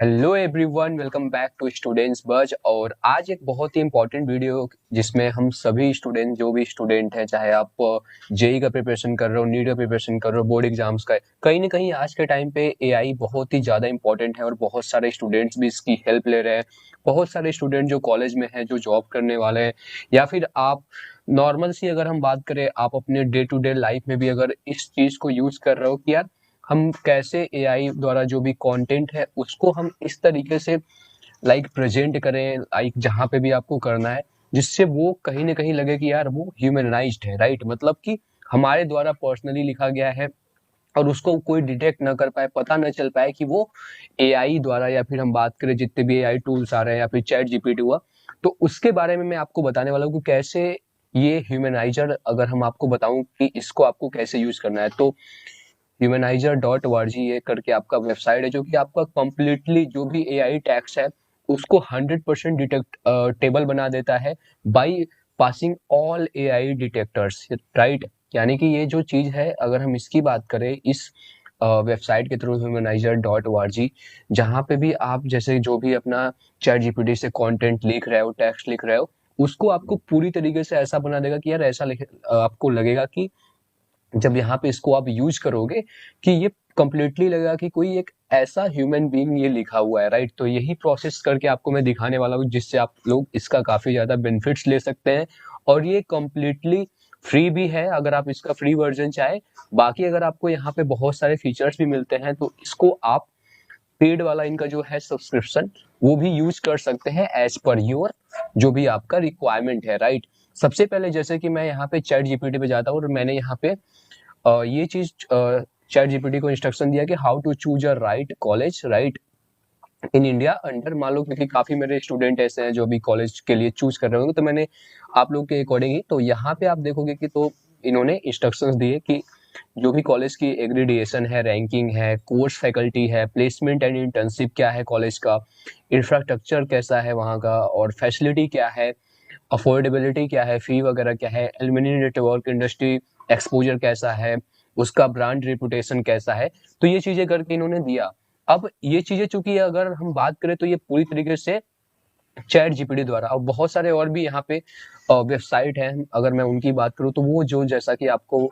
Hello everyone, welcome back to students buzz. और आज एक बहुत ही इंपॉर्टेंट वीडियो जिसमें हम सभी स्टूडेंट, जो भी स्टूडेंट हैं, चाहे आप जेई का प्रिपरेशन कर रहे हो, नीट का प्रिपरेशन कर रहे हो, बोर्ड एग्जाम्स का, कहीं ना कहीं आज के टाइम पे एआई बहुत ही ज़्यादा इंपॉर्टेंट है और बहुत सारे स्टूडेंट्स भी इसकी हेल्प ले रहे हैं। बहुत सारे स्टूडेंट जो कॉलेज में हैं, जो जॉब करने वाले हैं, या फिर आप नॉर्मल सी अगर हम बात करें, आप अपने डे टू डे लाइफ में भी अगर इस चीज़ को यूज़ कर रहे हो कि यार हम कैसे एआई द्वारा जो भी कंटेंट है उसको हम इस तरीके से प्रेजेंट करें, जहाँ पे भी आपको करना है, जिससे वो कहीं ना कहीं लगे कि यार वो ह्यूमनाइज्ड है, राइट। मतलब कि हमारे द्वारा पर्सनली लिखा गया है और उसको कोई डिटेक्ट ना कर पाए, पता न चल पाए कि वो एआई द्वारा, या फिर हम बात करें जितने भी एआई टूल्स आ रहे हैं या फिर चैट जीपीटी हुआ, तो उसके बारे में मैं आपको बताने वाला हूँ कि कैसे ये ह्यूमनाइजर, अगर हम आपको बताऊं कि इसको आपको कैसे यूज करना है, तो humanizer.org ये करके आपका वेबसाइट है, जो कि आपका कंप्लीटली जो भी एआई टैग्स है उसको 100% डिटेक्ट टेबल बना देता है by passing all AI detectors, right. यानी कि ये जो चीज है, अगर हम इसकी बात करें इस वेबसाइट के थ्रू humanizer.org, जहाँ पे भी आप जैसे जो भी अपना चैट जीपीटी से कंटेंट लिख रहे हो, टेक्स्ट लिख रहे हो, उसको आपको पूरी तरीके से ऐसा बना देगा कि यार आपको लगेगा कि जब यहाँ पे इसको आप यूज करोगे कि ये कंप्लीटली लगेगा कि कोई एक ऐसा ह्यूमन बीइंग ये लिखा हुआ है, राइट। तो यही प्रोसेस करके आपको मैं दिखाने वाला हूँ, जिससे आप लोग इसका काफी ज्यादा बेनिफिट्स ले सकते हैं। और ये कंप्लीटली फ्री भी है अगर आप इसका फ्री वर्जन चाहे। बाकी अगर आपको यहाँ पे बहुत सारे फीचर्स भी मिलते हैं, तो इसको आप पेड वाला इनका जो है सब्सक्रिप्शन, वो भी यूज कर सकते हैं एज पर योर जो भी आपका रिक्वायरमेंट है, राइट। सबसे पहले जैसे कि मैं यहाँ पे चैट जीपीटी पे जाता हूँ और मैंने यहाँ पे ये चीज चैट जीपीटी को इंस्ट्रक्शन दिया कि how to choose a right college, right, in India under, मान लो, क्योंकि काफी मेरे स्टूडेंट ऐसे हैं जो भी कॉलेज के लिए चूज कर रहे होंगे, तो मैंने आप लोग के अकॉर्डिंग ही, तो यहाँ पे आप देखोगे कि तो इन्होंने इंस्ट्रक्शंस दिए कि जो भी कॉलेज की एग्रीडिएशन है, रैंकिंग है, कोर्स फैकल्टी है, प्लेसमेंट एंड इंटर्नशिप क्या है कॉलेज का, इंफ्रास्ट्रक्चर कैसा है वहाँ का, और फैसिलिटी क्या है, अफोर्डेबिलिटी क्या है, फी वगैरह क्या है, एलुमनी नेटवर्क, इंडस्ट्री एक्सपोजर कैसा है, उसका ब्रांड रेपुटेशन कैसा है। तो ये चीजें करके इन्होंने दिया। अब ये चीजें चूंकि अगर हम बात करें तो ये पूरी तरीके से चैट जीपीटी द्वारा, और बहुत सारे और भी यहाँ पे वेबसाइट हैं, अगर मैं उनकी बात करूँ तो वो जो, जैसा कि आपको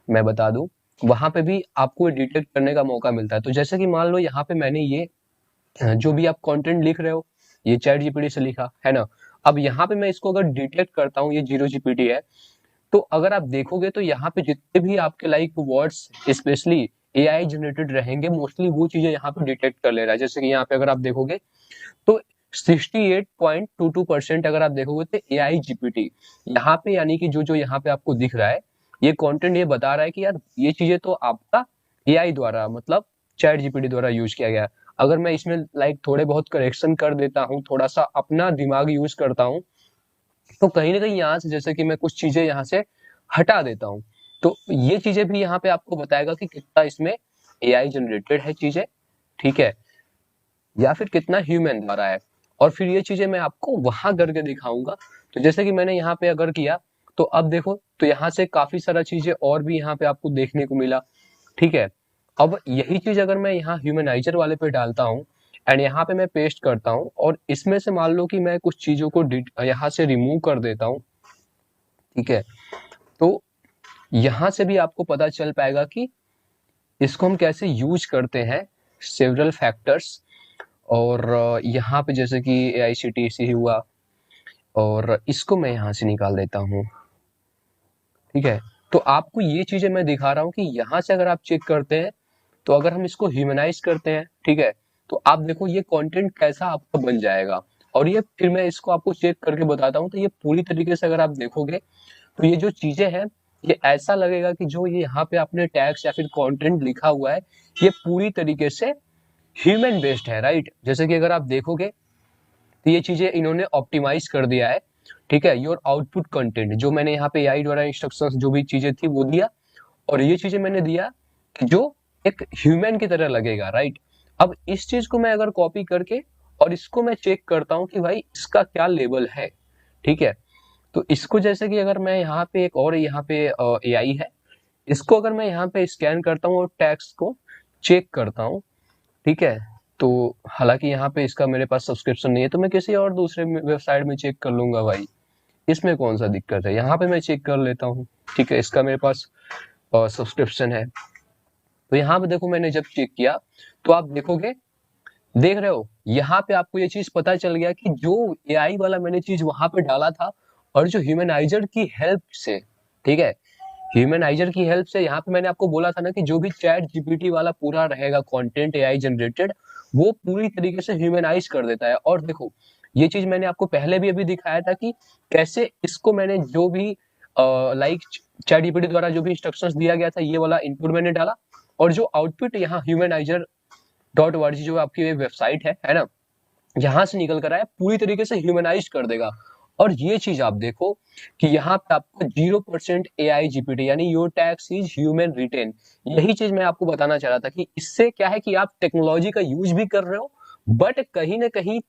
मैं बता दूं, वहां पे भी आपको डिटेक्ट करने का मौका मिलता है। तो जैसे कि मान लो यहाँ पे मैंने ये जो भी आप कंटेंट लिख रहे हो, ये चैट जीपीटी से लिखा है ना। अब यहाँ पे मैं इसको अगर डिटेक्ट करता हूँ, ये जीरो जीपीटी है, तो अगर आप देखोगे तो यहाँ पे जितने भी आपके वर्ड्स स्पेशली एआई जनरेटेड रहेंगे, मोस्टली वो चीजें यहाँ पे डिटेक्ट कर ले रहा है। जैसे कि यहाँ पे अगर आप देखोगे तो 68.22% अगर आप देखोगे तो एआई जीपीटी यहाँ पे, यानी कि जो जो यहाँ पे आपको दिख रहा है, ये कंटेंट ये बता रहा है कि यार ये चीजें तो आपका एआई द्वारा, मतलब चैट जीपीटी द्वारा यूज किया गया है। अगर मैं इसमें थोड़े बहुत करेक्शन कर देता हूँ, थोड़ा सा अपना दिमाग यूज करता हूँ, तो कहीं ना कहीं यहाँ से जैसे कि मैं कुछ चीजें यहाँ से हटा देता हूँ, तो ये चीजें भी यहाँ पे आपको बताएगा कि कितना इसमें एआई जनरेटेड है चीजें, ठीक है, या फिर कितना ह्यूमन द्वारा है। और फिर ये चीजें मैं आपको वहां करके दिखाऊंगा। तो जैसे कि मैंने यहाँ पे अगर किया, तो अब देखो, तो यहाँ से काफी सारा चीजें और भी यहाँ पे आपको देखने को मिला, ठीक है। अब यही चीज अगर मैं यहाँ ह्यूमनाइजर वाले पे डालता हूँ एंड यहाँ पे मैं पेस्ट करता हूँ, और इसमें से मान लो कि मैं कुछ चीजों को यहाँ से रिमूव कर देता हूँ, ठीक है, तो यहाँ से भी आपको पता चल पाएगा कि इसको हम कैसे यूज करते हैं, सेवरल फैक्टर्स। और यहाँ पे जैसे कि AICTC हुआ, और इसको मैं यहाँ से निकाल देता हूँ, ठीक है। तो आपको ये चीजें मैं दिखा रहा हूँ कि यहाँ से अगर आप चेक करते हैं, तो अगर हम इसको ह्यूमनाइज करते हैं, ठीक है, तो आप देखो ये कंटेंट कैसा आपका बन जाएगा। और ये फिर मैं इसको आपको चेक करके बताता हूँ, तो ये पूरी तरीके से अगर आप देखोगे तो ये जो चीजें हैं, ये ऐसा लगेगा कि जो ये यहाँ पे आपने टैग्स या फिर कंटेंट लिखा हुआ है, ये पूरी तरीके से ह्यूमन बेस्ड है, राइट। जैसे कि अगर आप देखोगे तो ये चीजें इन्होंने ऑप्टिमाइज कर दिया है, ठीक है। योर आउटपुट कंटेंट, जो मैंने यहाँ पे एआई द्वारा इंस्ट्रक्शंस जो भी चीजें थी वो दिया, और ये चीजें मैंने दिया कि जो एक ह्यूमन की तरह लगेगा, राइट। अब इस चीज को मैं अगर कॉपी करके और इसको मैं चेक करता हूँ कि भाई इसका क्या लेवल है, ठीक है। तो इसको जैसे कि अगर मैं यहाँ पे एक और यहाँ पे एआई है, इसको अगर मैं यहाँ पे स्कैन करता हूँ और टैक्स को चेक करता हूँ, ठीक है, तो हालांकि यहाँ पे इसका मेरे पास सब्सक्रिप्शन नहीं है, तो मैं किसी और दूसरे वेबसाइट में चेक कर लूंगा भाई, इसमें कौन सा दिक्कत है। यहाँ पे मैं चेक कर लेता हूँ, ठीक है, इसका मेरे पास सब्सक्रिप्शन है। तो यहाँ पे देखो मैंने जब चेक किया तो आप देखोगे, देख रहे हो यहाँ पे आपको ये चीज पता चल गया कि जो एआई वाला मैंने चीज वहां पे डाला था और जो ह्यूमनाइजर की हेल्प से, ठीक है, ह्यूमनाइजर की हेल्प से, यहाँ पे मैंने आपको बोला था ना कि जो भी चैट जीपीटी वाला पूरा रहेगा कंटेंट एआई जनरेटेड, वो पूरी तरीके से ह्यूमनाइज कर देता है। और देखो ये चीज मैंने आपको पहले भी अभी दिखाया था कि कैसे इसको मैंने जो भी लाइक चैट जीपीटी द्वारा जो भी इंस्ट्रक्शंस दिया गया था, ये वाला इनपुट मैंने डाला, और जो आउटपुट यहाँ ह्यूमनाइजर डॉट वर्जी जो आपकी वेबसाइट है ना, यहाँ से निकल कर आया पूरी तरीके से ह्यूमनाइज कर देगा। और ये चीज आप देखो कि यहाँ पे आपको 0% एआई जीपीटी यानी your text is human written, यही चीज मैं आपको बताना चाह रहा था कि इससे क्या है कि आप टेक्नोलॉजी का यूज भी कर रहे हो, बट कहीं ना कहीं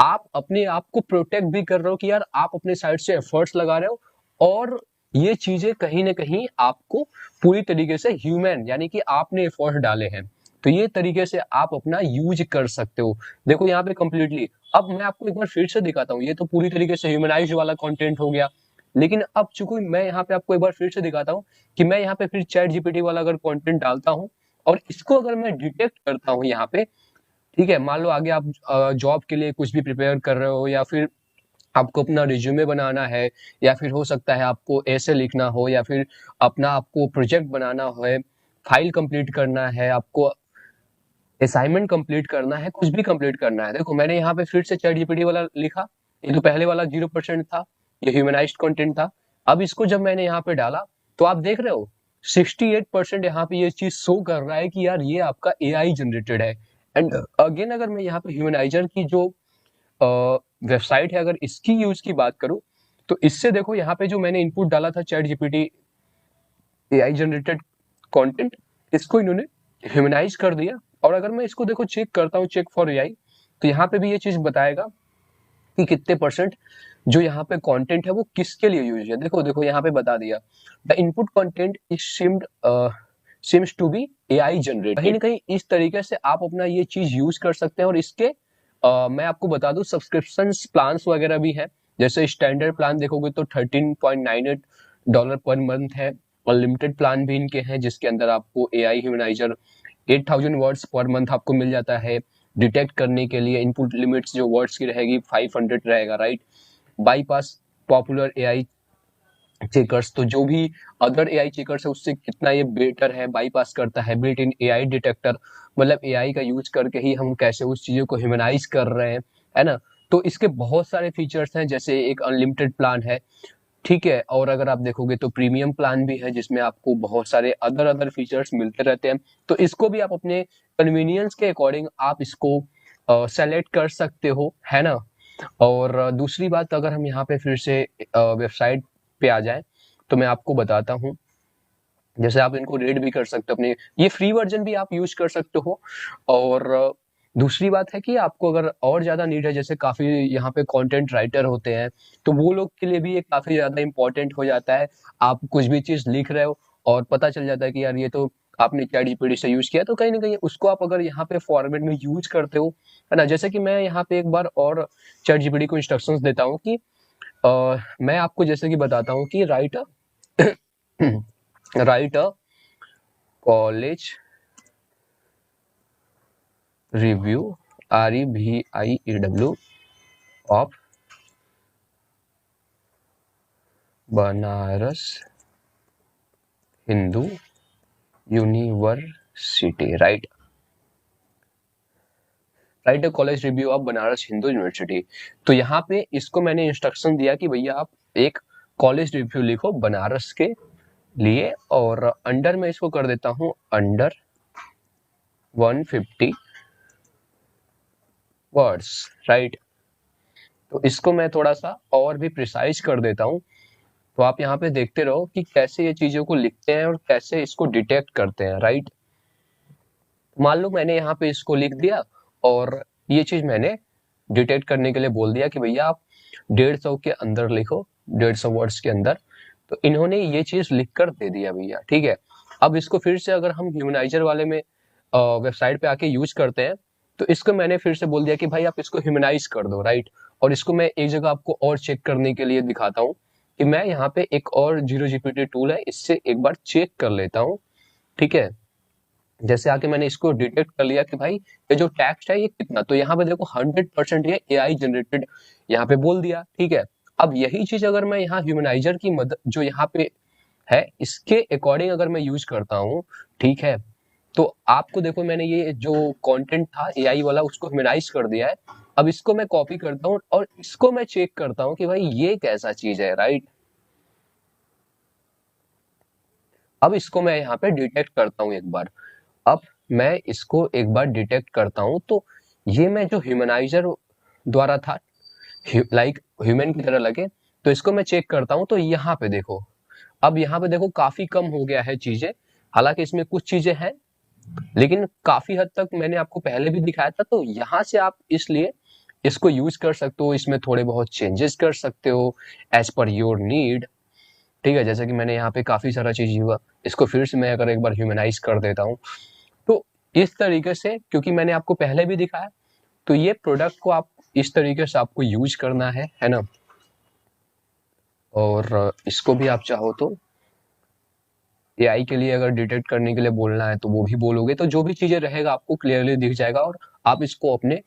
आप अपने आप को प्रोटेक्ट भी कर रहे हो कि यार आप अपने साइड से एफर्ट्स लगा रहे हो, और ये चीजें कहीं ना कहीं आपको पूरी तरीके से ह्यूमन यानी कि आपने एफर्ट डाले हैं, तो ये तरीके से आप अपना यूज कर सकते हो। देखो यहाँ पे कंप्लीटली, अब मैं आपको एक बार फिर से दिखाता हूँ, ये तो पूरी तरीके से ह्यूमनाइज वाला कंटेंट हो गया, लेकिन अब चूंकि मैं यहाँ पे आपको एक बार फिर से दिखाता हूँ कि मैं यहाँ पे फिर चैट जीपीटी वाला अगर कंटेंट डालता हूँ और इसको अगर मैं डिटेक्ट करता हूँ यहाँ पे, ठीक है, मान लो आगे आप जॉब के लिए कुछ भी प्रिपेयर कर रहे हो, या फिर आपको अपना रिज्यूमे बनाना है, या फिर हो सकता है आपको ऐसे लिखना हो, या फिर अपना आपको प्रोजेक्ट बनाना है, फाइल कंप्लीट करना है, आपको असाइनमेंट कंप्लीट करना है, कुछ भी कंप्लीट करना है। देखो मैंने यहाँ पे फिर से चैट जीपीटी वाला लिखा, ये तो पहले वाला 0% था, ये ह्यूमनाइज्ड कंटेंट था। अब इसको जब मैंने यहाँ पे डाला तो आप देख रहे हो 68% यहाँ पे ये चीज शो कर रहा है कि यार ये आपका एआई जनरेटेड है। एंड अगेन अगर मैं यहाँ पे ह्यूमनाइजर की जो वेबसाइट है, अगर इसकी यूज की बात करूं, तो इससे देखो यहाँ पे जो मैंने इनपुट डाला था chat GPT AI generated content, इसको इन्होंने ह्यूमनाइज कर दिया। और अगर मैं इसको देखो चेक करता हूँ, चेक फॉर एआई, तो यहाँ पे भी ये चीज बताएगा कि कितने परसेंट जो यहाँ पे कंटेंट है वो किसके लिए यूज है। देखो देखो यहाँ पे बता दिया, the input content is seems to be AI generated. कहीं ना कहीं इस तरीके से आप अपना ये चीज यूज कर सकते हैं। और इसके मैं आपको बता दूं सब्सक्रिप्शन प्लान्स वगैरह भी है, जैसे स्टैंडर्ड प्लान देखोगे तो $13.98 पर मंथ है, अनलिमिटेड प्लान भी इनके हैं जिसके अंदर आपको एआई ह्यूमनाइजर 8000 वर्ड्स पर मंथ आपको मिल जाता है। डिटेक्ट करने के लिए इनपुट लिमिट्स जो वर्ड्स की रहेगी 500 रहेगा, right. Bypass popular AI checkers, तो जो भी अदर एआई चेकर्स है उससे कितना ये बेटर है, बाईपास करता है। बिल्ट इन एआई डिटेक्टर, मतलब एआई का यूज करके ही हम कैसे उस चीजों को ह्यूमनाइज कर रहे हैं, है ना। तो इसके बहुत सारे फीचर्स हैं, जैसे एक अनलिमिटेड प्लान है, ठीक है, और अगर आप देखोगे तो प्रीमियम प्लान भी है जिसमें आपको बहुत सारे अदर अदर फीचर्स मिलते रहते हैं। तो इसको भी आप अपने कन्वीनियंस के अकॉर्डिंग आप इसको सेलेक्ट कर सकते हो, है ना। और दूसरी बात, अगर हम यहाँ पे फिर से वेबसाइट पे आ जाए तो मैं आपको बताता हूँ, जैसे आप इनको रेट भी कर सकते हो अपने, ये फ्री वर्जन भी आप यूज कर सकते हो। और दूसरी बात है कि आपको अगर और ज्यादा नीड है, जैसे काफी यहाँ पे कंटेंट राइटर होते हैं, तो वो लोग के लिए भी ये काफी ज्यादा इंपॉर्टेंट हो जाता है। आप कुछ भी चीज लिख रहे हो और पता चल जाता है कि यार ये तो आपने चैट जीपीटी से यूज किया, तो कहीं ना कहीं उसको आप अगर यहाँ पे फॉर्मेट में यूज करते हो, है ना। जैसे कि मैं यहाँ पे एक बार और चैट जीपीटी को इंस्ट्रक्शंस देता हूँ कि मैं आपको जैसे कि बताता हूँ कि right right a college review REVIEW of Banaras Hindu university, right right a college review of Banaras Hindu university. तो यहाँ पे इसको मैंने इंस्ट्रक्शन दिया कि भैया आप एक कॉलेज रिव्यू लिखो बनारस के लिए, और अंडर में इसको कर देता हूं अंडर 150 वर्ड्स, राइट। तो इसको मैं थोड़ा सा और भी प्रिसाइज कर देता हूं, तो आप यहाँ पे देखते रहो कि कैसे ये चीजों को लिखते हैं और कैसे इसको डिटेक्ट करते हैं, राइट। मान लो मैंने यहाँ पे इसको लिख दिया और ये चीज मैंने डिटेक्ट करने के लिए बोल दिया कि भैया आप 150 के अंदर लिखो, 150 वर्ड्स के अंदर। तो इन्होंने ये चीज लिख कर दे दिया भैया, ठीक है। अब इसको फिर से अगर हम ह्यूमनाइजर वाले में वेबसाइट पे आके यूज करते हैं, तो इसको मैंने फिर से बोल दिया कि भाई आप इसको ह्यूमनाइज कर दो, राइट। और इसको मैं एक जगह आपको और चेक करने के लिए दिखाता हूँ कि मैं यहाँ पे एक और जीरो जीपीटी टूल है, इससे एक बार चेक कर लेता हूँ, ठीक है। जैसे आके मैंने इसको डिटेक्ट कर लिया कि भाई ये जो टेक्स्ट है ये कितना, तो यहाँ पे देखो 100% ये एआई जनरेटेड यहाँ पे बोल दिया, ठीक है। अब यही चीज अगर मैं यहाँ ह्यूमनाइजर की मदद जो यहाँ पे है इसके अकॉर्डिंग अगर मैं यूज करता हूँ, ठीक है, तो आपको देखो मैंने ये जो कंटेंट था एआई वाला उसको ह्यूमनाइज कर दिया है। अब इसको मैं कॉपी करता हूँ और इसको मैं चेक करता हूँ कि भाई ये कैसा चीज है, राइट। अब इसको मैं यहाँ पे डिटेक्ट करता हूँ एक बार। अब मैं इसको एक बार डिटेक्ट करता हूं तो ये मैं जो ह्यूमनाइजर द्वारा था लाइक ह्यूमन की तरह लगे, तो इसको मैं चेक करता हूं तो यहाँ पे देखो, अब यहाँ पे देखो काफी कम हो गया है चीजें। हालांकि इसमें कुछ चीजें हैं लेकिन काफी हद तक मैंने आपको पहले भी दिखाया था, तो यहाँ से आप इसलिए इसको यूज कर सकते हो, इसमें थोड़े बहुत चेंजेस कर सकते हो एज पर योर नीड, ठीक है। जैसे कि मैंने यहाँ पे काफी सारा चीज हुआ, इसको फिर से मैं अगर एक बार ह्यूमनाइज कर देता हूँ तो इस तरीके से, क्योंकि मैंने आपको पहले भी दिखाया, तो ये प्रोडक्ट को आप इस तरीके से आपको यूज करना है ना। और इसको भी आप चाहो तो एआई के लिए अगर डिटेक्ट करने के लिए बोलना है तो वो भी बोलोगे, तो जो भी चीजें रहेगा आपको क्लियरली दिख जाएगा और आप इसको अपने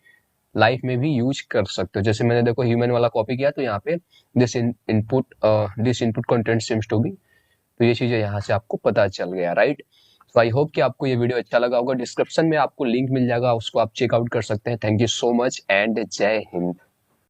लाइफ में भी यूज कर सकते हो। जैसे मैंने देखो ह्यूमन वाला कॉपी किया तो यहाँ पे this input content seems to be, तो ये चीजें यहाँ से आपको पता चल गया, राइट। तो आई होप कि आपको ये वीडियो अच्छा लगा होगा। डिस्क्रिप्शन में आपको लिंक मिल जाएगा, उसको आप चेकआउट कर सकते हैं। Thank you so much and जय हिंद।